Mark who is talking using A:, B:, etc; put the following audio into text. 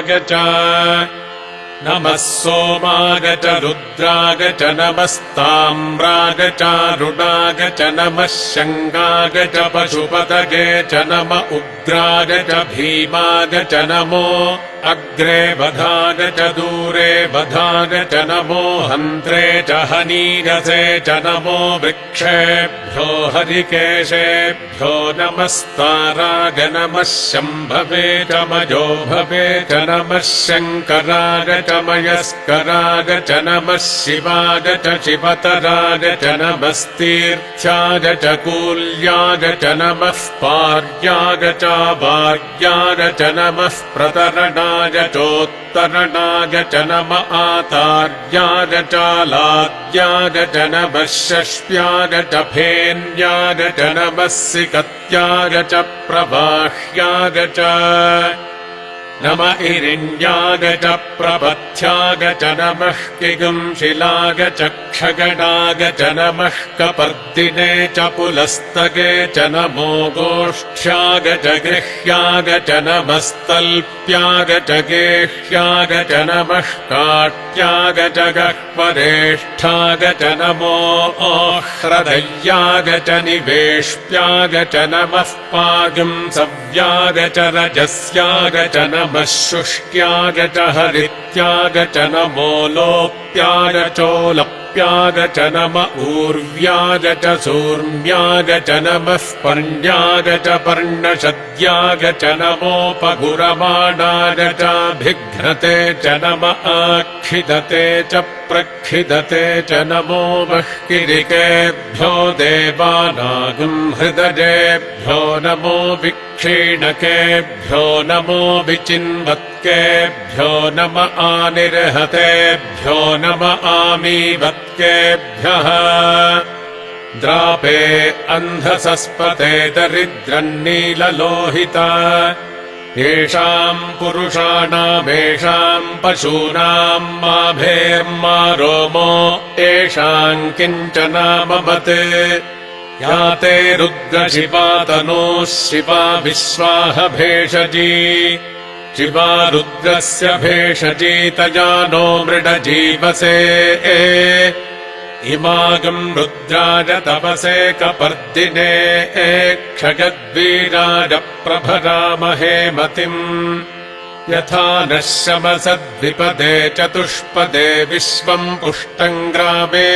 A: रुद्राय च नमः सोमाय च रुद्राय च नमस्ताम्राय च रुणाय च नमः शङ्गाय च पशुपतये च नम उग्राय च भीमाय च नमो अग्रे वधाय च दूरे वधाय च नमो हन्त्रे च हनीरसे च नमो वृक्षेभ्यो हरिकेशेभ्यो नमस्ताराय नमः शम्भवे च मयोभवे च नमः शङ्कराय च मयस्कराय च नमः शिवाय च शिवतराय च नमस्तीर्थ्याय च कूल्याय च नमः पार्याय च वार्याय च नमः प्रतरणाय चोत्तरणाय च नम आतार्याय च लाद्याय च नमः षष्ट्याय च फेन्याय च नमः सिकत्याय च प्रवाह्याय च नम इरिण्याय च प्रपथ्याय च नमः किगुंशिलाय च क्षगणाय च नमः कपर्दिने च पुलस्तगे च नमो गोष्ठ्याय च गृह्याय च नमस्तल्प्याय च गेह्याय च नमः काट्याय च गह्वरेष्ठाय च नमो हृदयाय च निवेश्याय च नमः पागुंसव्याय च रजस्याय च नमः शुष्क्याय च हरित्याय च नमो लोप्याय चोलप्याय च नम ऊर्व्याय च सूर्म्याय च नमः पर्ण्याय च पर्णशद्याय च नमोपगुरमाणाय च भिघ्नते च नम आक्षिदते च प्रक्षिदते च नमो मह्किरिकेभ्यो देवानागं हृदयेभ्यो नमो क्षीणकेभ्यो नमो विचिन्वत्केभ्यो नम आनिर्हतेभ्यो नम आमीवत्केभ्यः द्रापे अन्धसस्पते दरिद्रन्नीललोहिता येषाम् पुरुषाणामेषाम् पशूनाम् माभेर्मा रोमो येषाम् किञ्चनामवत् या ते रुद्रशिवा तनोः शिवा विश्वाह भेषजी शिवा रुद्रस्य भेषजी तया नो मृडजीवसे इमागम् रुद्राय तपसे कपर्दिने क्षयद्वीराय प्रभरामहे मतिम् यथा नः शमसद्विपदे चतुष्पदे विश्वम् पुष्टम् ग्रामे